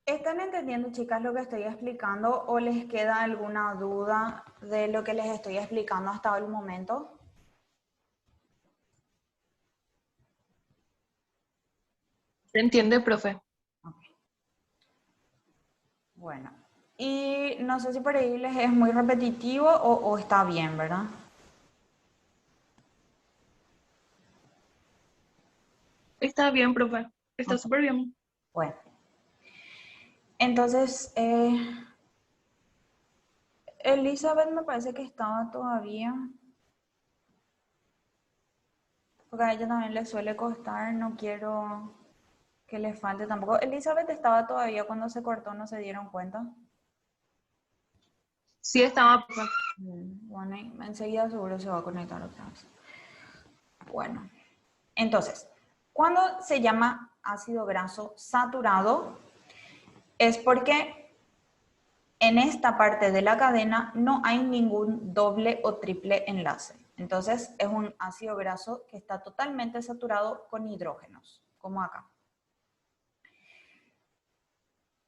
¿Están entendiendo, chicas, lo que estoy explicando o les queda alguna duda de lo que les estoy explicando hasta el momento? ¿Se entiende, profe? Ok. Bueno, y no sé si por ahí les es muy repetitivo o está bien, ¿verdad? Está bien, profe. Está Ok. súper bien. Bueno, entonces, Elizabeth me parece que estaba todavía, porque a ella también le suele costar, no quiero que le falte tampoco. Elizabeth estaba todavía cuando se cortó, ¿no se dieron cuenta? Sí, estaba, profe. Bueno, enseguida seguro se va a conectar otra vez. Bueno, entonces, cuando se llama ácido graso saturado, es porque en esta parte de la cadena no hay ningún doble o triple enlace. Entonces, es un ácido graso que está totalmente saturado con hidrógenos, como acá.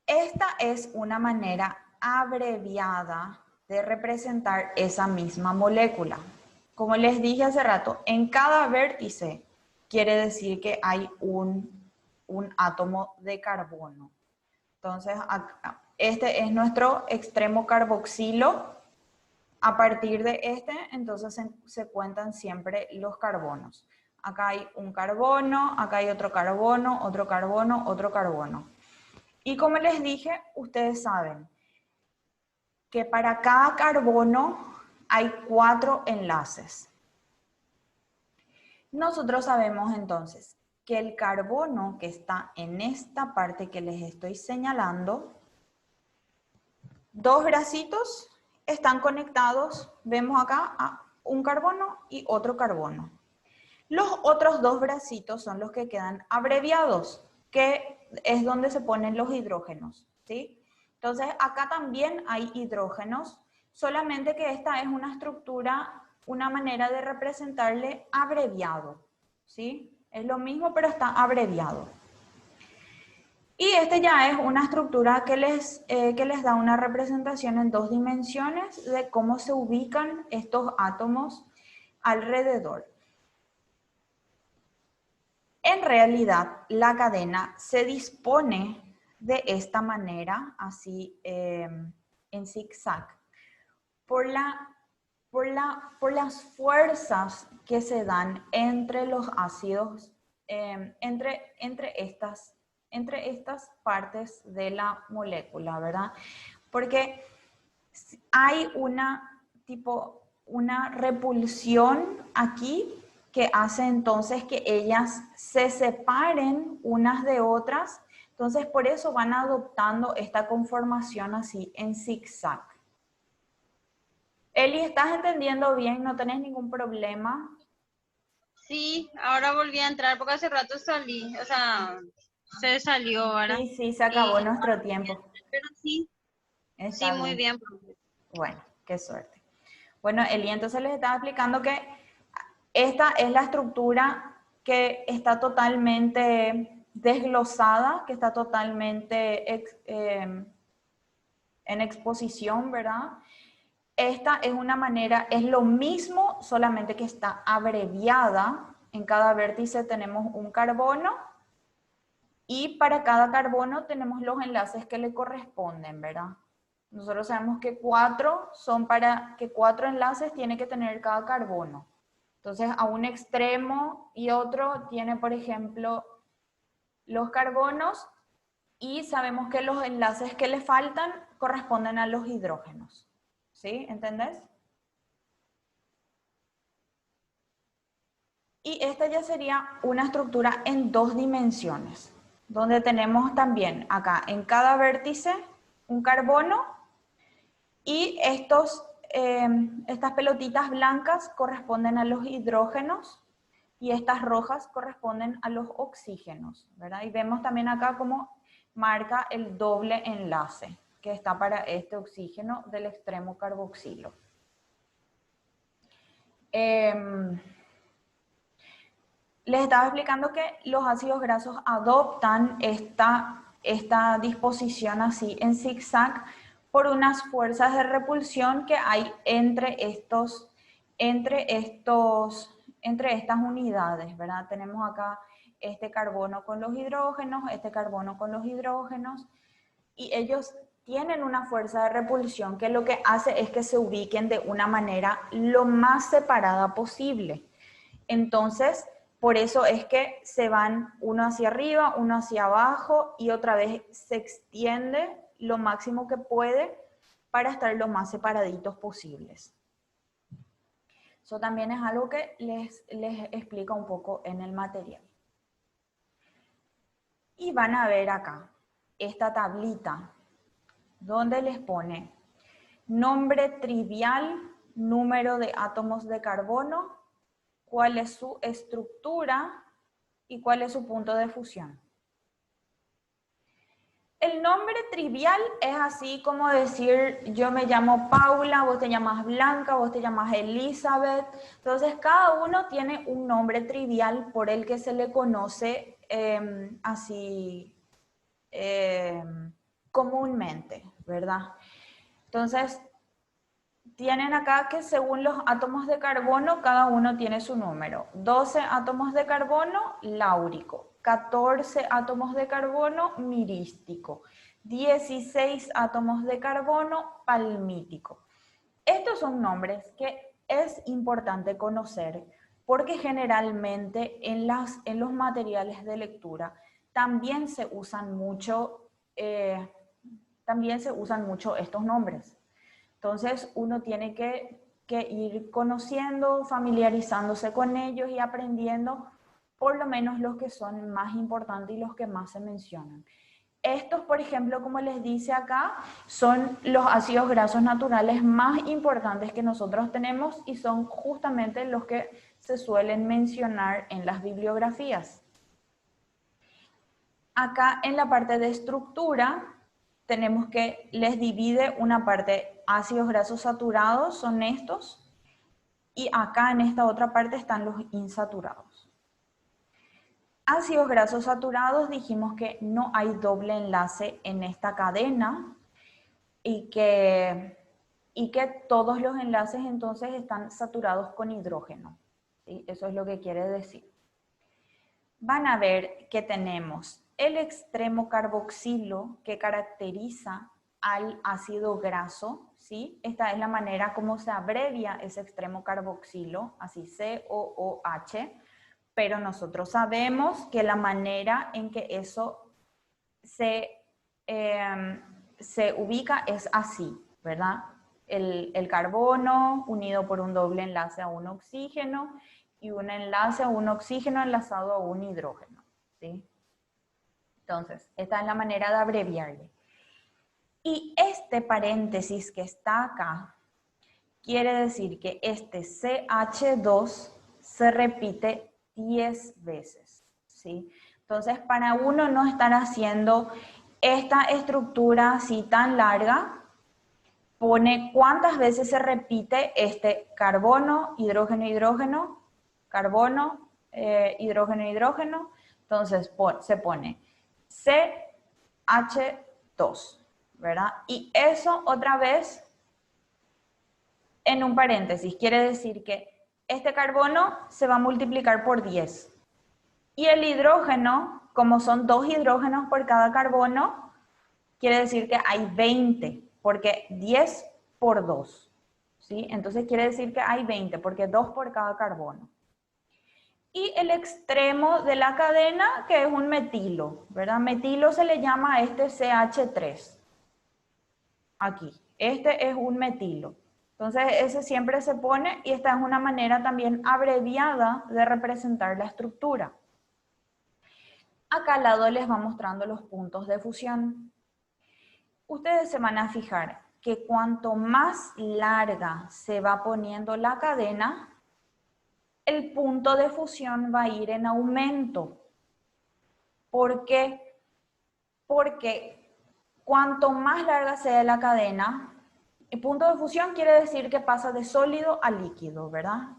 Esta es una manera abreviada de representar esa misma molécula. Como les dije hace rato, en cada vértice quiere decir que hay un átomo de carbono. Entonces, este es nuestro extremo carboxilo. A partir de este, entonces se cuentan siempre los carbonos. Acá hay un carbono, acá hay otro carbono, otro carbono, otro carbono. Y como les dije, ustedes saben que para cada carbono hay 4 enlaces. Nosotros sabemos entonces que el carbono que está en esta parte que les estoy señalando, 2 bracitos están conectados, vemos acá a un carbono y otro carbono. Los otros 2 bracitos son los que quedan abreviados, que es donde se ponen los hidrógenos, ¿sí? Entonces, acá también hay hidrógenos, solamente que esta es una estructura, una manera de representarle abreviado, ¿sí? Es lo mismo, pero está abreviado. Y este ya es una estructura que les da una representación en 2 dimensiones de cómo se ubican estos átomos alrededor. En realidad, la cadena se dispone de esta manera, así en zigzag, por las fuerzas que se dan entre los ácidos, entre estas partes de la molécula, ¿verdad? Porque hay una repulsión aquí que hace entonces que ellas se separen unas de otras. Entonces, por eso van adoptando esta conformación así en zigzag. Eli, ¿estás entendiendo bien? ¿No tenés ningún problema? Sí, ahora volví a entrar porque hace rato salí, o sea, se salió ahora. Sí, sí, se acabó Y nuestro tiempo. pero sí, sí, Está muy bien. bien, profe. Bueno, qué suerte. Bueno, Eli, entonces les estaba explicando que esta es la estructura que está totalmente desglosada, que está totalmente en exposición, ¿verdad? Esta es una manera, es lo mismo, solamente que está abreviada. En cada vértice tenemos un carbono y para cada carbono tenemos los enlaces que le corresponden, ¿verdad? Nosotros sabemos que 4 son para que 4 enlaces tiene que tener cada carbono. Entonces, a un extremo y otro tiene, por ejemplo, los carbonos y sabemos que los enlaces que le faltan corresponden a los hidrógenos. ¿Sí? ¿Entendés? Y esta ya sería una estructura en 2 dimensiones, donde tenemos también acá en cada vértice un carbono y estas pelotitas blancas corresponden a los hidrógenos y estas rojas corresponden a los oxígenos, ¿verdad? Y vemos también acá cómo marca el doble enlace que está para este oxígeno del extremo carboxilo. Les estaba explicando que los ácidos grasos adoptan esta disposición así en zigzag por unas fuerzas de repulsión que hay entre estas unidades, ¿verdad? Tenemos acá este carbono con los hidrógenos, este carbono con los hidrógenos, y ellos tienen una fuerza de repulsión que lo que hace es que se ubiquen de una manera lo más separada posible. Entonces, por eso es que se van uno hacia arriba, uno hacia abajo y otra vez se extiende lo máximo que puede para estar lo más separaditos posibles. Eso también es algo que les explica un poco en el material. Y van a ver acá esta tablita donde les pone nombre trivial, número de átomos de carbono, cuál es su estructura y cuál es su punto de fusión. El nombre trivial es así como decir, yo me llamo Paula, vos te llamas Blanca, vos te llamas Elizabeth. Entonces, cada uno tiene un nombre trivial por el que se le conoce comúnmente, ¿verdad? Entonces, tienen acá que según los átomos de carbono, cada uno tiene su número. 12 átomos de carbono, láurico. 14 átomos de carbono, mirístico. 16 átomos de carbono, palmítico. Estos son nombres que es importante conocer porque generalmente en los materiales de lectura también se usan mucho estos nombres. Entonces uno tiene que ir conociendo, familiarizándose con ellos y aprendiendo por lo menos los que son más importantes y los que más se mencionan. Estos, por ejemplo, como les dice acá, son los ácidos grasos naturales más importantes que nosotros tenemos y son justamente los que se suelen mencionar en las bibliografías. Acá en la parte de estructura tenemos que les divide una parte ácidos grasos saturados, son estos, y acá en esta otra parte están los insaturados. Ácidos grasos saturados dijimos que no hay doble enlace en esta cadena y que todos los enlaces entonces están saturados con hidrógeno. ¿Sí? Eso es lo que quiere decir. Van a ver que tenemos el extremo carboxilo que caracteriza al ácido graso, ¿sí? Esta es la manera como se abrevia ese extremo carboxilo, así COOH, pero nosotros sabemos que la manera en que eso se ubica es así, ¿verdad? El carbono unido por un doble enlace a un oxígeno y un enlace a un oxígeno enlazado a un hidrógeno, ¿sí? Entonces, esta es la manera de abreviarle. Y este paréntesis que está acá quiere decir que este CH2 se repite 10 veces, ¿sí? Entonces, para uno no estar haciendo esta estructura así tan larga, pone cuántas veces se repite este carbono, hidrógeno, hidrógeno, carbono, hidrógeno, hidrógeno. Entonces, se pone CH2, ¿verdad? Y eso otra vez en un paréntesis quiere decir que este carbono se va a multiplicar por 10. Y el hidrógeno, como son 2 hidrógenos por cada carbono, quiere decir que hay 20, porque 10 por 2. ¿Sí? Entonces quiere decir que hay 20, porque 2 por cada carbono. Y el extremo de la cadena, que es un metilo, ¿verdad? Metilo se le llama a este CH3. Aquí. Este es un metilo. Entonces ese siempre se pone y esta es una manera también abreviada de representar la estructura. Acá al lado les va mostrando los puntos de fusión. Ustedes se van a fijar que cuanto más larga se va poniendo la cadena, el punto de fusión va a ir en aumento. ¿Por qué? Porque cuanto más larga sea la cadena, el punto de fusión quiere decir que pasa de sólido a líquido, ¿verdad?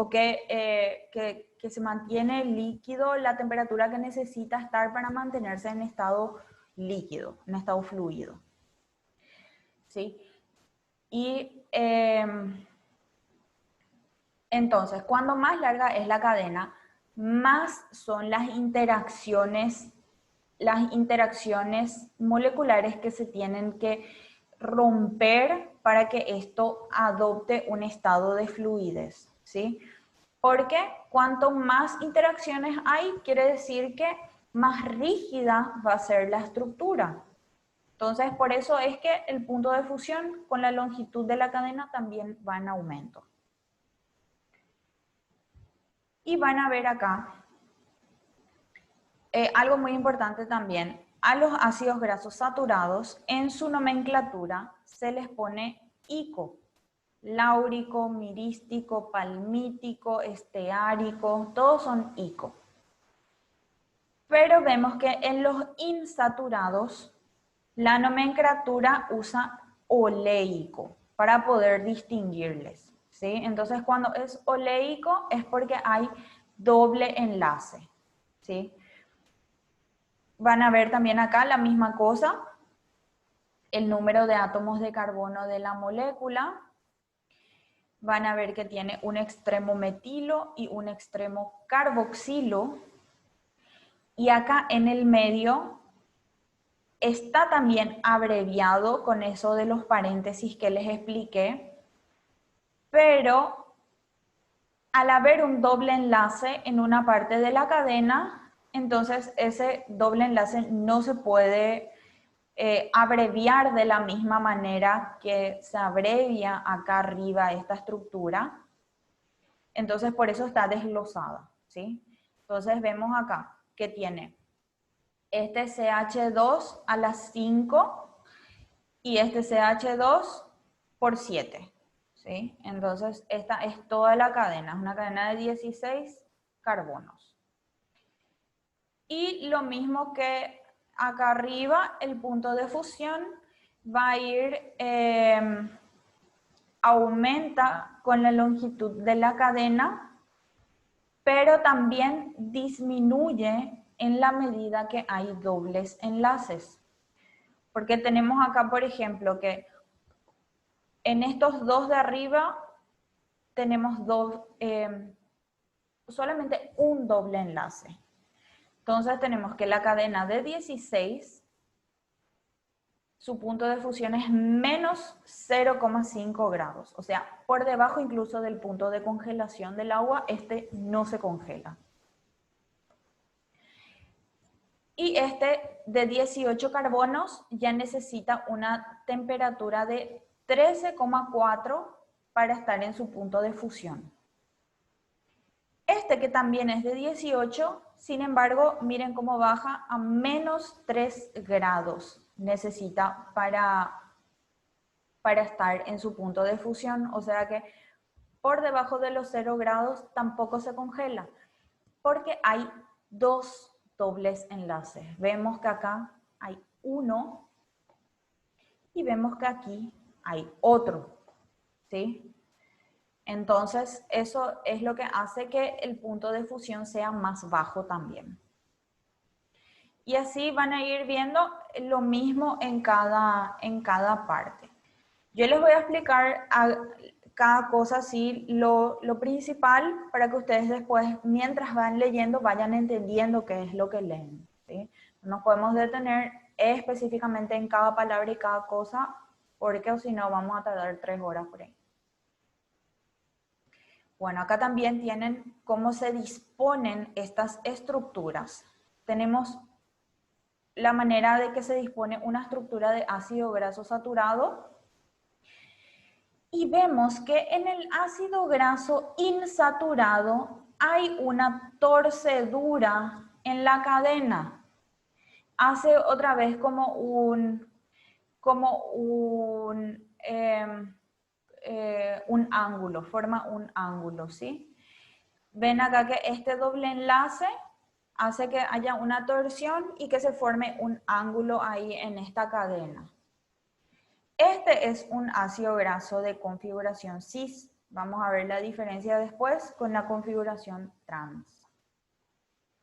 o que se mantiene líquido la temperatura que necesita estar para mantenerse en estado líquido, en estado fluido. ¿Sí? Y entonces, cuando más larga es la cadena, más son las interacciones moleculares que se tienen que romper para que esto adopte un estado de fluidez, ¿sí? Porque cuanto más interacciones hay, quiere decir que más rígida va a ser la estructura. Entonces, por eso es que el punto de fusión con la longitud de la cadena también va en aumento. Y van a ver acá algo muy importante también. A los ácidos grasos saturados, en su nomenclatura, se les pone ICO. Láurico, mirístico, palmítico, esteárico, todos son ICO. Pero vemos que en los insaturados, la nomenclatura usa oleico para poder distinguirles, ¿sí? Entonces, cuando es oleico es porque hay doble enlace, ¿sí? Van a ver también acá la misma cosa, el número de átomos de carbono de la molécula. Van a ver que tiene un extremo metilo y un extremo carboxilo. Y acá en el medio está también abreviado con eso de los paréntesis que les expliqué, pero al haber un doble enlace en una parte de la cadena, entonces ese doble enlace no se puede abreviar de la misma manera que se abrevia acá arriba esta estructura. Entonces por eso está desglosada, ¿sí? Entonces vemos acá que tiene este CH2 a las 5 y este CH2 por 7, ¿sí? Entonces esta es toda la cadena, es una cadena de 16 carbonos. Y lo mismo que acá arriba, el punto de fusión va a ir, aumenta con la longitud de la cadena, pero también disminuye en la medida que hay dobles enlaces. Porque tenemos acá, por ejemplo, que en estos dos de arriba tenemos solamente un doble enlace. Entonces tenemos que la cadena de 16, su punto de fusión es menos 0,5 grados. O sea, por debajo incluso del punto de congelación del agua, este no se congela. Y este de 18 carbonos ya necesita una temperatura de 13,4 para estar en su punto de fusión. Este que también es de 18, sin embargo, miren cómo baja a menos 3 grados. Necesita para estar en su punto de fusión. O sea que por debajo de los 0 grados tampoco se congela, porque hay dos dobles enlaces. Vemos que acá hay uno y vemos que aquí hay otro, ¿sí? Entonces, eso es lo que hace que el punto de fusión sea más bajo también. Y así van a ir viendo lo mismo en cada parte. Yo les voy a explicar cada cosa así, lo principal, para que ustedes después, mientras van leyendo, vayan entendiendo qué es lo que leen, ¿sí? No nos podemos detener específicamente en cada palabra y cada cosa, porque si no vamos a tardar 3 horas por ahí. Bueno, acá también tienen cómo se disponen estas estructuras. Tenemos la manera de que se dispone una estructura de ácido graso saturado y vemos que en el ácido graso insaturado hay una torcedura en la cadena. Hace otra vez como un ángulo, forma un ángulo, ¿sí? Ven acá que este doble enlace hace que haya una torsión y que se forme un ángulo ahí en esta cadena. Este es un ácido graso de configuración cis, Vamos a ver la diferencia después con la configuración trans.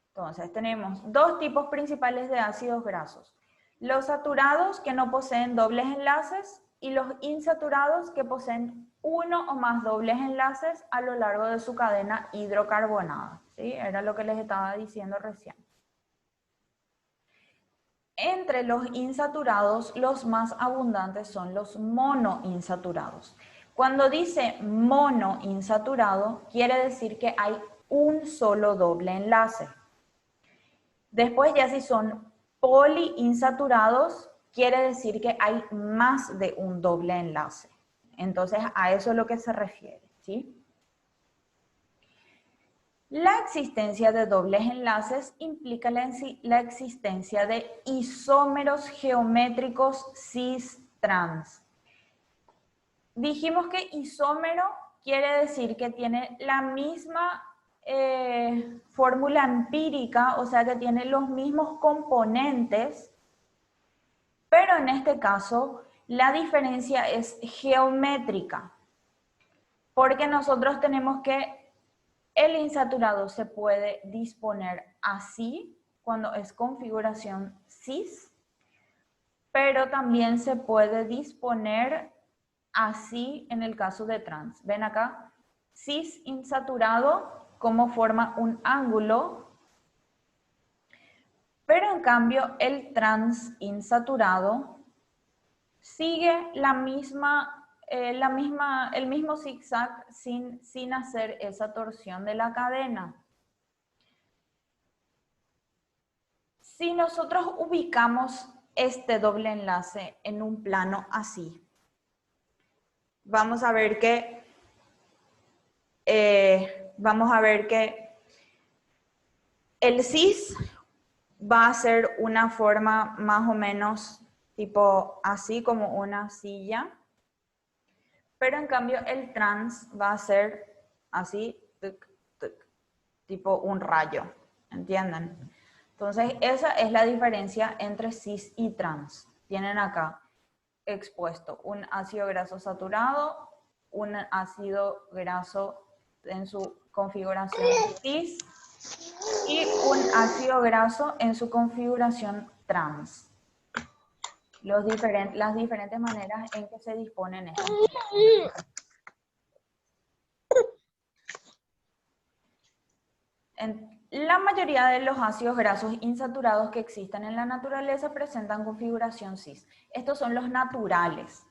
Entonces, tenemos dos tipos principales de ácidos grasos. Los saturados, que no poseen dobles enlaces, y los insaturados, que poseen uno o más dobles enlaces a lo largo de su cadena hidrocarbonada. ¿Sí? Era lo que les estaba diciendo recién. Entre los insaturados, los más abundantes son los monoinsaturados. Cuando dice monoinsaturado, quiere decir que hay un solo doble enlace. Después ya si son poliinsaturados, quiere decir que hay más de un doble enlace. Entonces, a eso es lo que se refiere, ¿sí? La existencia de dobles enlaces implica la existencia de isómeros geométricos cis-trans. Dijimos que isómero quiere decir que tiene la misma fórmula empírica, o sea que tiene los mismos componentes, pero en este caso la diferencia es geométrica, porque nosotros tenemos que el insaturado se puede disponer así cuando es configuración cis, pero también se puede disponer así en el caso de trans. Ven acá, cis insaturado como forma un ángulo, pero en cambio el trans insaturado sigue el mismo zigzag sin hacer esa torsión de la cadena. Si nosotros ubicamos este doble enlace en un plano así, vamos a ver que el cis va a ser una forma más o menos tipo así como una silla, pero en cambio el trans va a ser así, tic, tic, tipo un rayo, ¿entienden? Entonces esa es la diferencia entre cis y trans. Tienen acá expuesto un ácido graso saturado, un ácido graso en su configuración cis y un ácido graso en su configuración trans. Las diferentes maneras en que se disponen estas. La mayoría de los ácidos grasos insaturados que existen en la naturaleza presentan configuración cis. Estos son los naturales.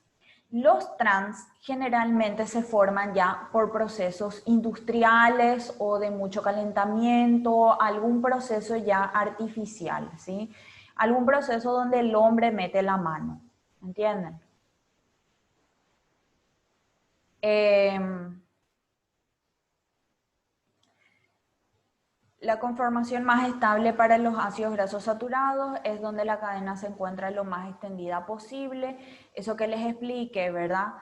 Los trans generalmente se forman ya por procesos industriales o de mucho calentamiento, algún proceso ya artificial, ¿sí? Algún proceso donde el hombre mete la mano, ¿entienden? La conformación más estable para los ácidos grasos saturados es donde la cadena se encuentra lo más extendida posible. Eso que les expliqué, ¿verdad?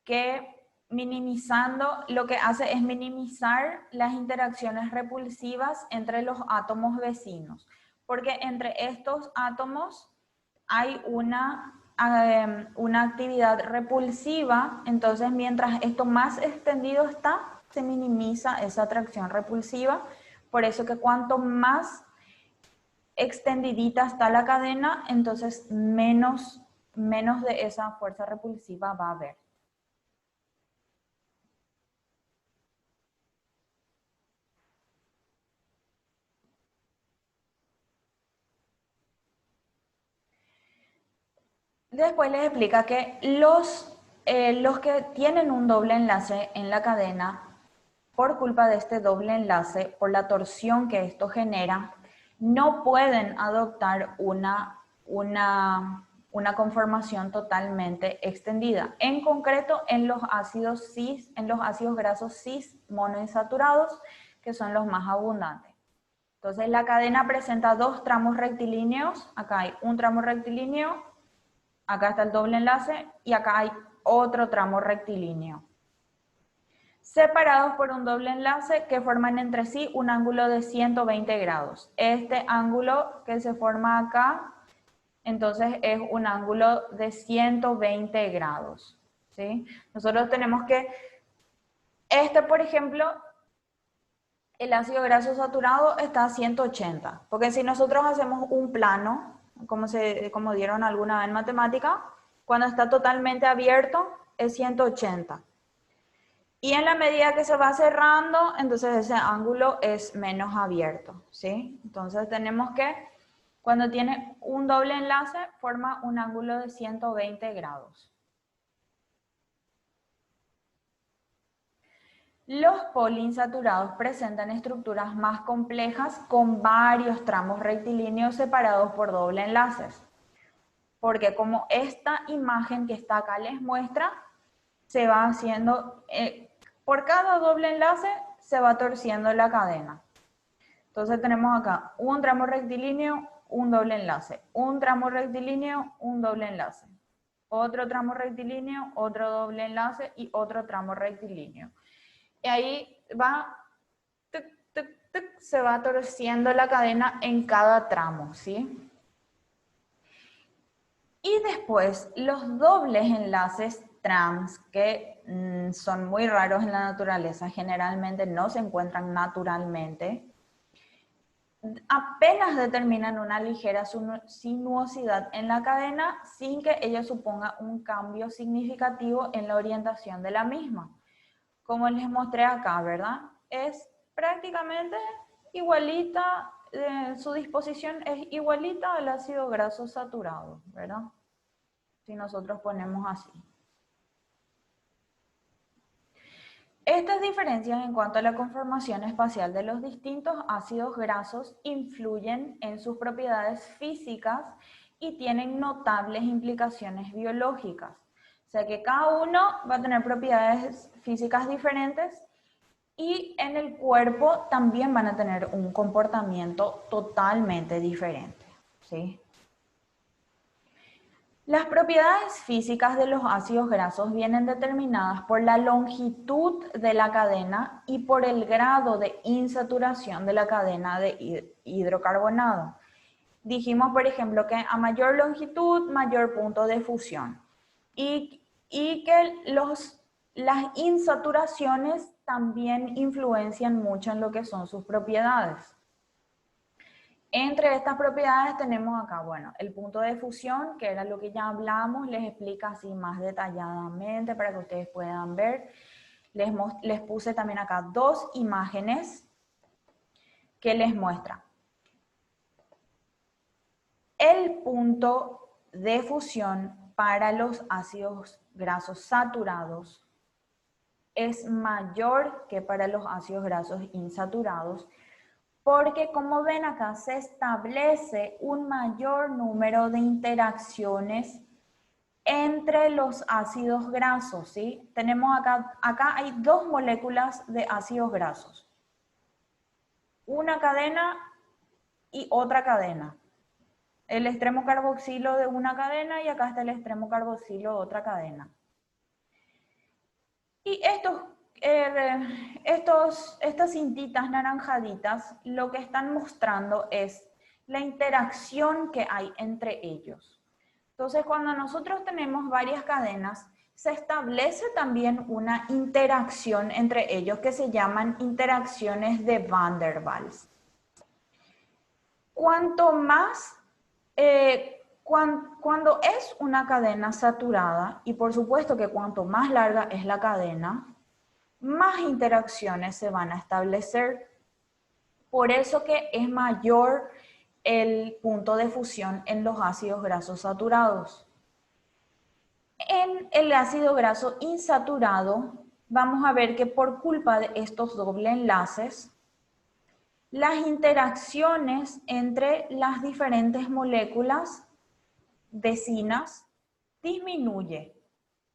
Que minimizando, lo que hace es minimizar las interacciones repulsivas entre los átomos vecinos, porque entre estos átomos hay una actividad repulsiva, entonces mientras esto más extendido está, se minimiza esa atracción repulsiva. Por eso que cuanto más extendidita está la cadena, entonces menos de esa fuerza repulsiva va a haber. Después les explica que los que tienen un doble enlace en la cadena, por culpa de este doble enlace, por la torsión que esto genera, no pueden adoptar una conformación totalmente extendida. En concreto, en los ácidos cis, en los ácidos grasos cis monoinsaturados, que son los más abundantes. Entonces, la cadena presenta dos tramos rectilíneos. Acá hay un tramo rectilíneo, acá está el doble enlace y acá hay otro tramo rectilíneo, separados por un doble enlace que forman entre sí un ángulo de 120 grados. Este ángulo que se forma acá, entonces es un ángulo de 120 grados, ¿sí? Nosotros tenemos que Este, por ejemplo, el ácido graso saturado está a 180, porque si nosotros hacemos un plano, como dieron alguna vez en matemática, cuando está totalmente abierto es 180. Y en la medida que se va cerrando, entonces ese ángulo es menos abierto, ¿sí? Entonces tenemos que, cuando tiene un doble enlace, forma un ángulo de 120 grados. Los poliinsaturados presentan estructuras más complejas con varios tramos rectilíneos separados por doble enlaces. Porque como esta imagen que está acá les muestra, se va haciendo, por cada doble enlace se va torciendo la cadena. Entonces tenemos acá un tramo rectilíneo, un doble enlace, un tramo rectilíneo, un doble enlace, otro tramo rectilíneo, otro doble enlace y otro tramo rectilíneo. Y ahí va, tuc, tuc, tuc, se va torciendo la cadena en cada tramo, ¿sí? Y después los dobles enlaces trans, que son muy raros en la naturaleza, generalmente no se encuentran naturalmente, apenas determinan una ligera sinuosidad en la cadena sin que ello suponga un cambio significativo en la orientación de la misma. Como les mostré acá, ¿verdad? Es prácticamente igualita, su disposición es igualita al ácido graso saturado, ¿verdad? Si nosotros ponemos así. Estas diferencias en cuanto a la conformación espacial de los distintos ácidos grasos influyen en sus propiedades físicas y tienen notables implicaciones biológicas. O sea que cada uno va a tener propiedades físicas diferentes y en el cuerpo también van a tener un comportamiento totalmente diferente, ¿sí? Las propiedades físicas de los ácidos grasos vienen determinadas por la longitud de la cadena y por el grado de insaturación de la cadena de hidrocarbonado. Dijimos, por ejemplo, que a mayor longitud, mayor punto de fusión. Y que las insaturaciones también influencian mucho en lo que son sus propiedades. Entre estas propiedades tenemos acá, bueno, el punto de fusión, que era lo que ya hablamos, les explica así más detalladamente para que ustedes puedan ver. Les puse también acá dos imágenes que les muestran. El punto de fusión para los ácidos grasos saturados es mayor que para los ácidos grasos insaturados, porque como ven acá se establece un mayor número de interacciones entre los ácidos grasos, ¿sí? Tenemos acá hay dos moléculas de ácidos grasos. Una cadena y otra cadena. El extremo carboxilo de una cadena y acá está el extremo carboxilo de otra cadena. Y estas cintitas naranjaditas lo que están mostrando es la interacción que hay entre ellos. Entonces, cuando nosotros tenemos varias cadenas, se establece también una interacción entre ellos que se llaman interacciones de Van der Waals. Cuanto más, cuando es una cadena saturada, y por supuesto que cuanto más larga es la cadena, más interacciones se van a establecer. Por eso que es mayor el punto de fusión en los ácidos grasos saturados. En el ácido graso insaturado, vamos a ver que por culpa de estos doble enlaces, las interacciones entre las diferentes moléculas vecinas disminuye,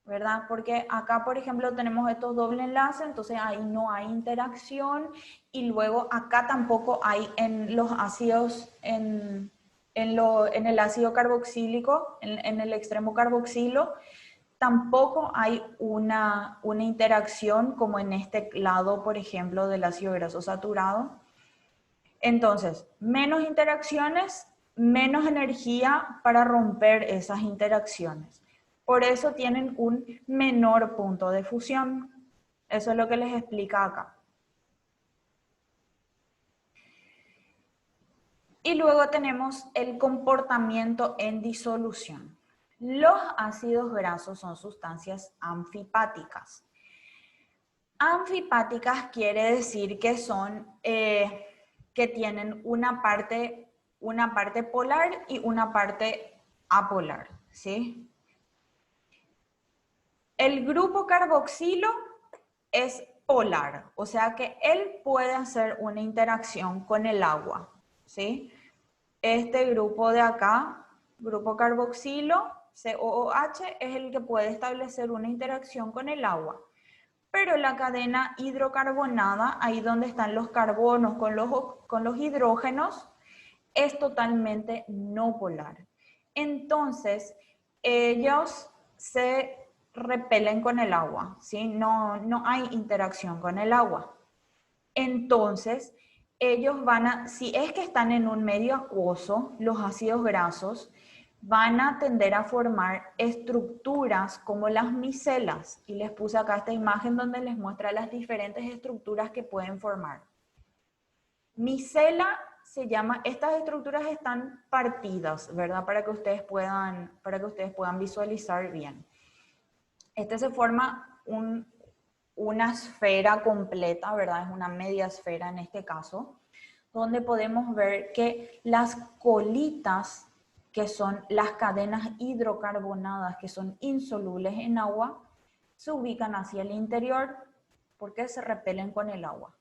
¿verdad? Porque acá, por ejemplo, tenemos estos doble enlaces, entonces ahí no hay interacción, y luego acá tampoco hay en los ácidos, en el ácido carboxílico, en el extremo carboxilo, tampoco hay una interacción como en este lado, por ejemplo, del ácido graso saturado. Entonces, menos interacciones, menos energía para romper esas interacciones. Por eso tienen un menor punto de fusión. Eso es lo que les explica acá. Y luego tenemos el comportamiento en disolución. Los ácidos grasos son sustancias anfipáticas. Anfipáticas quiere decir que son, que tienen una parte polar y una parte apolar, ¿sí? El grupo carboxilo es polar, o sea que él puede hacer una interacción con el agua, ¿sí? Este grupo de acá, grupo carboxilo, COOH, es el que puede establecer una interacción con el agua. Pero la cadena hidrocarbonada, ahí donde están los carbonos con los hidrógenos, es totalmente no polar. Entonces, ellos se repelen con el agua, ¿sí? No hay interacción con el agua. Entonces, ellos van a, si es que están en un medio acuoso, los ácidos grasos van a tender a formar estructuras como las micelas. Y les puse acá esta imagen donde les muestra las diferentes estructuras que pueden formar. Micela se llama, estas estructuras están partidas, ¿verdad? Para que ustedes puedan visualizar bien. Se forma una esfera completa, ¿verdad? Es una media esfera en este caso, donde podemos ver que las colitas, que son las cadenas hidrocarbonadas, que son insolubles en agua, se ubican hacia el interior porque se repelen con el agua.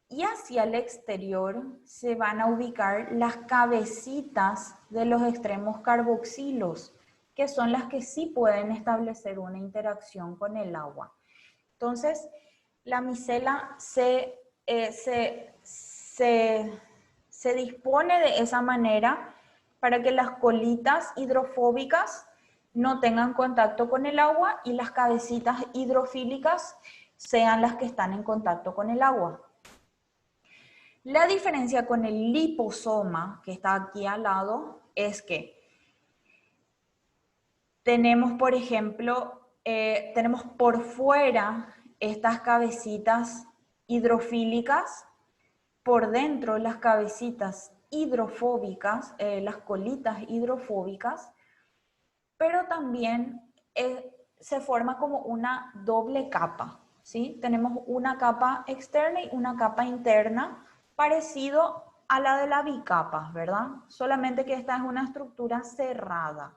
Y hacia el exterior se van a ubicar las cabecitas de los extremos carboxilos, que son las que sí pueden establecer una interacción con el agua. Entonces, la micela se dispone de esa manera para que las colitas hidrofóbicas no tengan contacto con el agua y las cabecitas hidrofílicas sean las que están en contacto con el agua. La diferencia con el liposoma, que está aquí al lado, es que tenemos, por ejemplo, tenemos por fuera estas cabecitas hidrofílicas, por dentro las cabecitas hidrofóbicas, las colitas hidrofóbicas, pero también se forma como una doble capa, ¿sí? Tenemos una capa externa y una capa interna, parecido a la de la bicapa, ¿verdad? Solamente que esta es una estructura cerrada.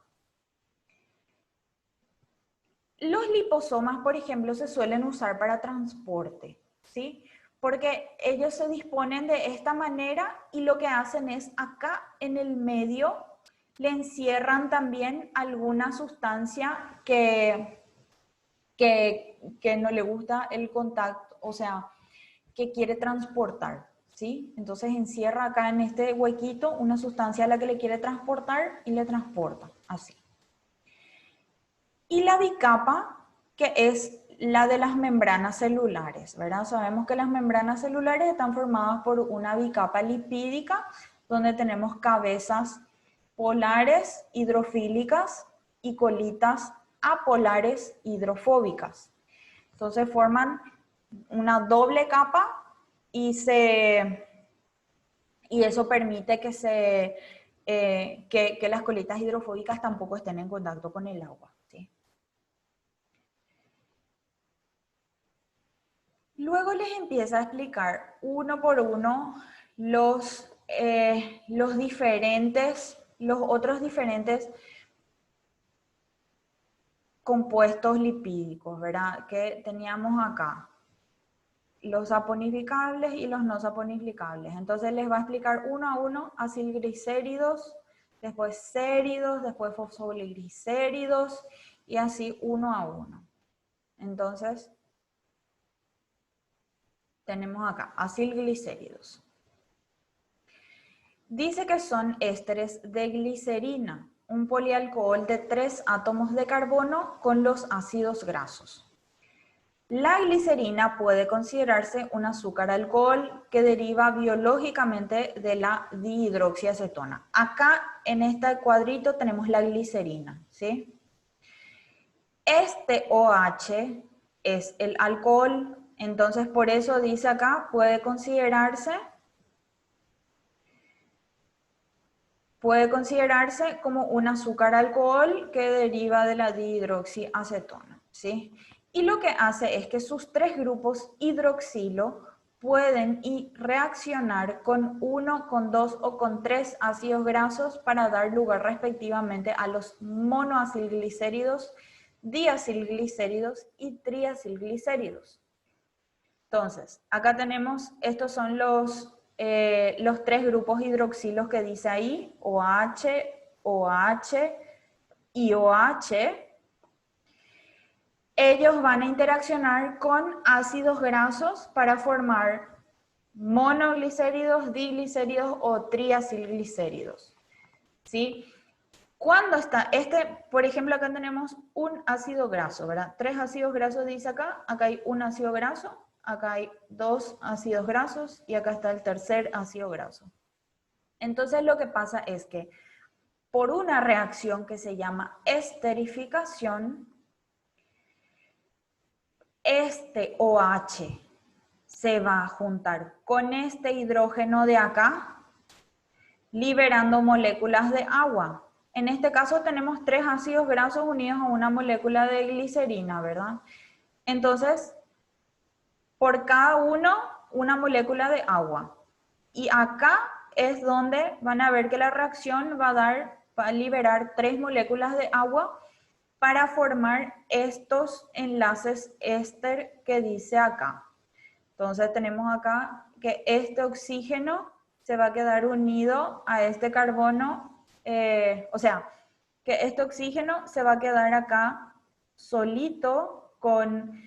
Los liposomas, por ejemplo, se suelen usar para transporte, ¿sí? Porque ellos se disponen de esta manera y lo que hacen es acá en el medio le encierran también alguna sustancia que no le gusta el contacto, o sea, que quiere transportar, ¿sí? Entonces encierra acá en este huequito una sustancia a la que le quiere transportar y le transporta, así. Y la bicapa, que es la de las membranas celulares, ¿verdad? Sabemos que las membranas celulares están formadas por una bicapa lipídica, donde tenemos cabezas polares hidrofílicas y colitas apolares hidrofóbicas. Entonces forman una doble capa y eso permite que las colitas hidrofóbicas tampoco estén en contacto con el agua, ¿sí? Luego les empieza a explicar uno por uno los otros diferentes compuestos lipídicos, ¿verdad? Que teníamos acá. Los saponificables y los no saponificables. Entonces les va a explicar uno a uno acilglicéridos, después séridos, después fosfoliglicéridos y así uno a uno. Entonces, tenemos acá acilglicéridos. Dice que son ésteres de glicerina, un polialcohol de 3 átomos de carbono con los ácidos grasos. La glicerina puede considerarse un azúcar alcohol que deriva biológicamente de la dihidroxiacetona. Acá en este cuadrito tenemos la glicerina, ¿sí? Este OH es el alcohol, Entonces, por eso dice acá, puede considerarse como un azúcar alcohol que deriva de la dihidroxiacetona, ¿sí? Y lo que hace es que sus tres grupos hidroxilo pueden reaccionar con 1, con 2 o con 3 ácidos grasos para dar lugar respectivamente a los monoacilglicéridos, diacilglicéridos y triacilglicéridos. Entonces, acá tenemos, estos son los tres grupos hidroxilos que dice ahí, OH, OH y OH. Ellos van a interaccionar con ácidos grasos para formar monoglicéridos, diglicéridos o triacilglicéridos, ¿sí? Cuando está, por ejemplo, acá tenemos un ácido graso, ¿verdad? 3 ácidos grasos dice acá hay un ácido graso, acá hay 2 ácidos grasos y acá está el tercer ácido graso. Entonces lo que pasa es que por una reacción que se llama esterificación, este OH se va a juntar con este hidrógeno de acá, liberando moléculas de agua. En este caso tenemos 3 ácidos grasos unidos a una molécula de glicerina, ¿verdad? Entonces, por cada uno, una molécula de agua. Y acá es donde van a ver que la reacción va a liberar 3 moléculas de agua para formar estos enlaces éster que dice acá. Entonces tenemos acá que este oxígeno se va a quedar unido a este carbono, o sea, que este oxígeno se va a quedar acá solito con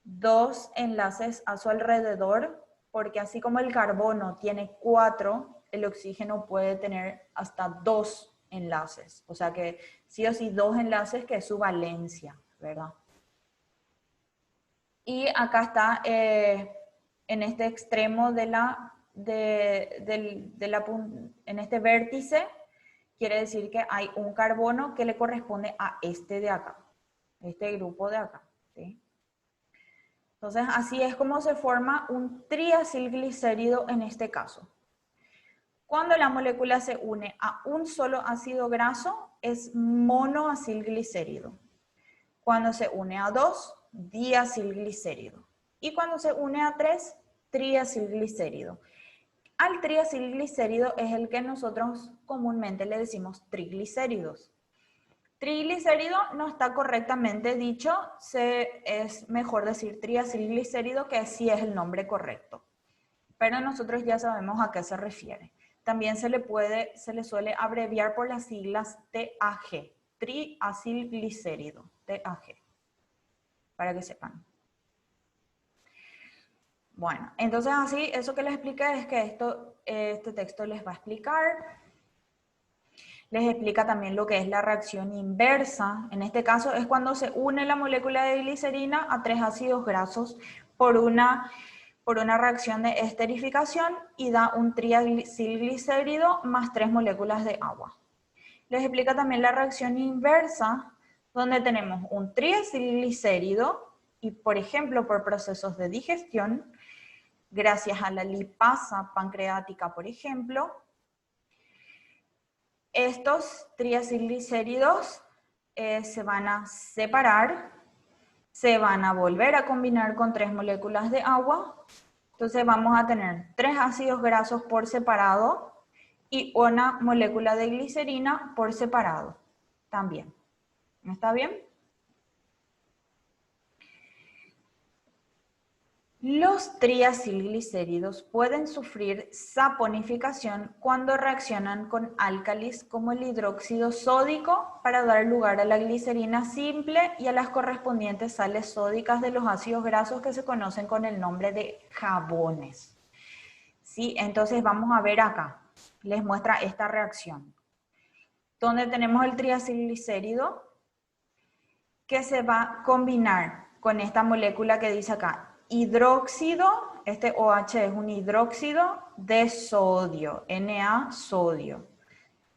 2 enlaces a su alrededor, porque así como el carbono tiene 4, el oxígeno puede tener hasta 2 enlaces. O sea que sí o sí 2 enlaces, que es su valencia, ¿verdad? Y acá está en este extremo en este vértice, quiere decir que hay un carbono que le corresponde a este de acá, este grupo de acá, ¿sí? Entonces, así es como se forma un triacilglicérido en este caso. Cuando la molécula se une a un solo ácido graso, es monoacilglicérido. Cuando se une a 2, diacilglicérido. Y cuando se une a 3, triacilglicérido. Al triacilglicérido es el que nosotros comúnmente le decimos triglicéridos. Triglicérido no está correctamente dicho, es mejor decir triacilglicérido, que sí es el nombre correcto. Pero nosotros ya sabemos a qué se refiere. También se le suele abreviar por las siglas TAG, triacilglicérido, TAG, para que sepan. Bueno, entonces así, eso que les expliqué es que este texto les va a explicar. Les explica también lo que es la reacción inversa. En este caso es cuando se une la molécula de glicerina a 3 ácidos grasos por una reacción de esterificación y da un triacilglicérido más 3 moléculas de agua. Les explica también la reacción inversa, donde tenemos un triacilglicérido y, por ejemplo, por procesos de digestión, gracias a la lipasa pancreática, por ejemplo, estos triacilglicéridos se van a separar, se van a volver a combinar con 3 moléculas de agua. Entonces vamos a tener 3 ácidos grasos por separado y una molécula de glicerina por separado también. ¿Está bien? Los triacilglicéridos pueden sufrir saponificación cuando reaccionan con álcalis como el hidróxido sódico para dar lugar a la glicerina simple y a las correspondientes sales sódicas de los ácidos grasos que se conocen con el nombre de jabones. ¿Sí? Entonces vamos a ver acá, les muestra esta reacción, donde tenemos el triacilglicérido que se va a combinar con esta molécula que dice acá, hidróxido, este OH es un hidróxido de sodio, Na sodio.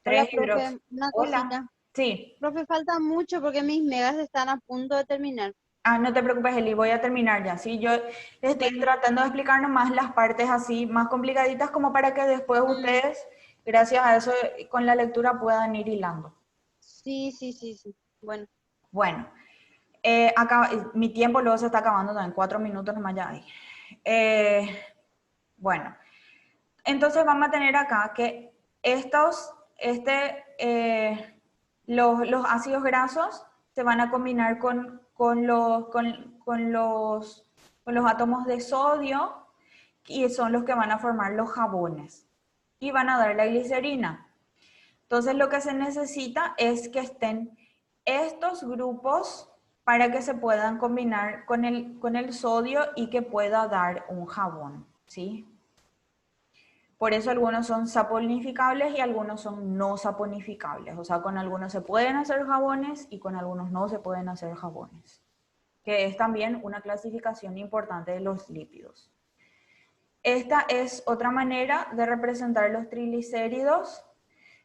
Hola, profe, una Hola. cosita. Sí. Profe, falta mucho porque mis megas están a punto de terminar. No te preocupes, Eli, voy a terminar ya, ¿sí? Yo les estoy tratando de explicar nomás las partes así más complicaditas como para que después ustedes, gracias a eso, con la lectura puedan ir hilando. Sí, sí, sí, sí. Bueno. Bueno, acá, mi tiempo luego se está acabando también, 4 minutos nomás ya hay. Bueno, entonces vamos a tener acá que los ácidos grasos se van a combinar con los átomos de sodio y son los que van a formar los jabones y van a dar la glicerina. Entonces lo que se necesita es que estén estos grupos para que se puedan combinar con el sodio y que pueda dar un jabón, ¿sí? Por eso algunos son saponificables y algunos son no saponificables. O sea, con algunos se pueden hacer jabones y con algunos no se pueden hacer jabones. Que es también una clasificación importante de los lípidos. Esta es otra manera de representar los triglicéridos.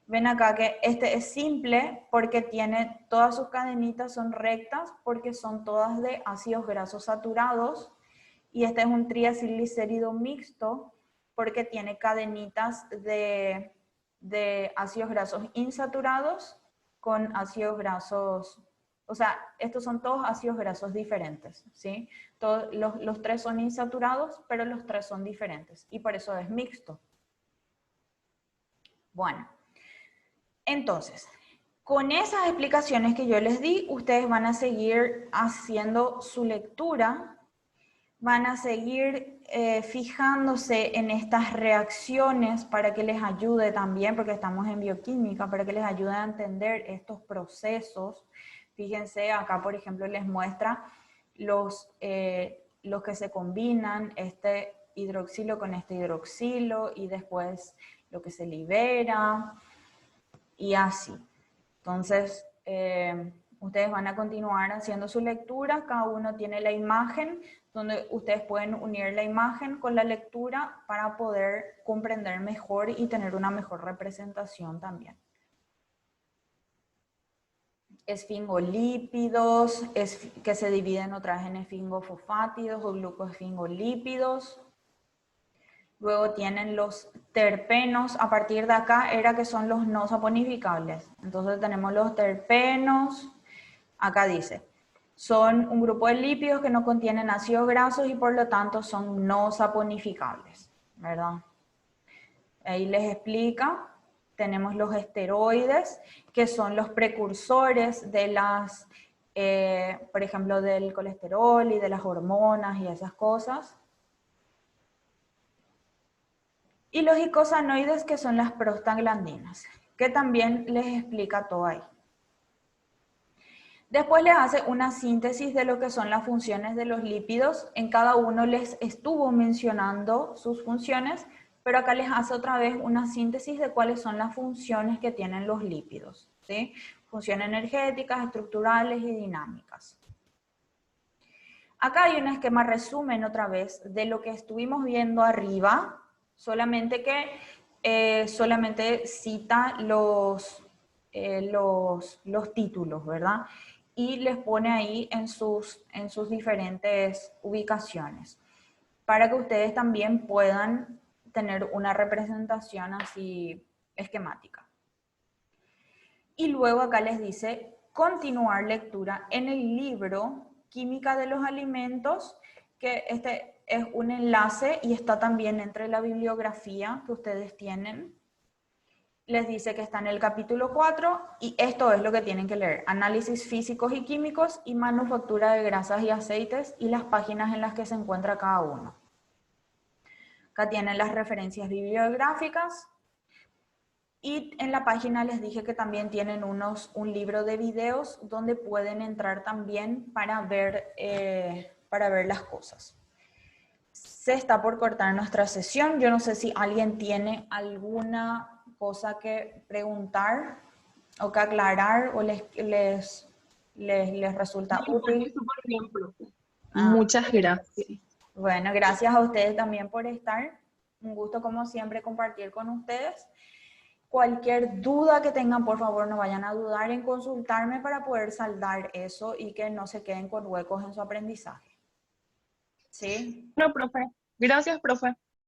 Ven acá que este es simple porque tiene todas sus cadenitas son rectas porque son todas de ácidos grasos saturados. Y este es un triacilglicérido mixto porque tiene cadenitas de ácidos grasos insaturados con ácidos grasos, o sea, estos son todos ácidos grasos diferentes, ¿sí? Los tres son insaturados, pero los tres son diferentes y por eso es mixto. Bueno, entonces, con esas explicaciones que yo les di, ustedes van a seguir haciendo su lectura, van a seguir fijándose en estas reacciones para que les ayude también, porque estamos en bioquímica, para que les ayude a entender estos procesos. Fíjense, acá por ejemplo les muestra los que se combinan, este hidroxilo con este hidroxilo, y después lo que se libera, y así. Entonces, ustedes van a continuar haciendo su lectura, cada uno tiene la imagen, donde ustedes pueden unir la imagen con la lectura para poder comprender mejor y tener una mejor representación también. Esfingolípidos, que se dividen otra vez en esfingofosfátidos o glucosfingolípidos. Luego tienen los terpenos, a partir de acá era que son los no saponificables. Entonces tenemos los terpenos, acá dice, son un grupo de lípidos que no contienen ácidos grasos y por lo tanto son no saponificables, ¿verdad? Ahí les explica, tenemos los esteroides, que son los precursores de las, por ejemplo, del colesterol y de las hormonas y esas cosas. Y los icosanoides, que son las prostaglandinas, que también les explica todo ahí. Después les hace una síntesis de lo que son las funciones de los lípidos. En cada uno les estuvo mencionando sus funciones, pero acá les hace otra vez una síntesis de cuáles son las funciones que tienen los lípidos, ¿sí? Funciones energéticas, estructurales y dinámicas. Acá hay un esquema resumen otra vez de lo que estuvimos viendo arriba, solamente que solamente cita los títulos, ¿verdad? Y les pone ahí en sus diferentes ubicaciones, para que ustedes también puedan tener una representación así esquemática. Y luego acá les dice continuar lectura en el libro Química de los Alimentos, que este es un enlace y está también entre la bibliografía que ustedes tienen. Les dice que está en el capítulo 4 y esto es lo que tienen que leer. Análisis físicos y químicos y manufactura de grasas y aceites y las páginas en las que se encuentra cada uno. Acá tienen las referencias bibliográficas y en la página les dije que también tienen un libro de videos donde pueden entrar también para ver las cosas. Se está por cortar nuestra sesión. Yo no sé si alguien tiene alguna cosa que preguntar o que aclarar o les resulta útil. Súper bien, profe. Muchas gracias. Bueno, gracias a ustedes también por estar. Un gusto como siempre compartir con ustedes. Cualquier duda que tengan, por favor, no vayan a dudar en consultarme para poder saldar eso y que no se queden con huecos en su aprendizaje. ¿Sí? No, profe. Gracias, profe.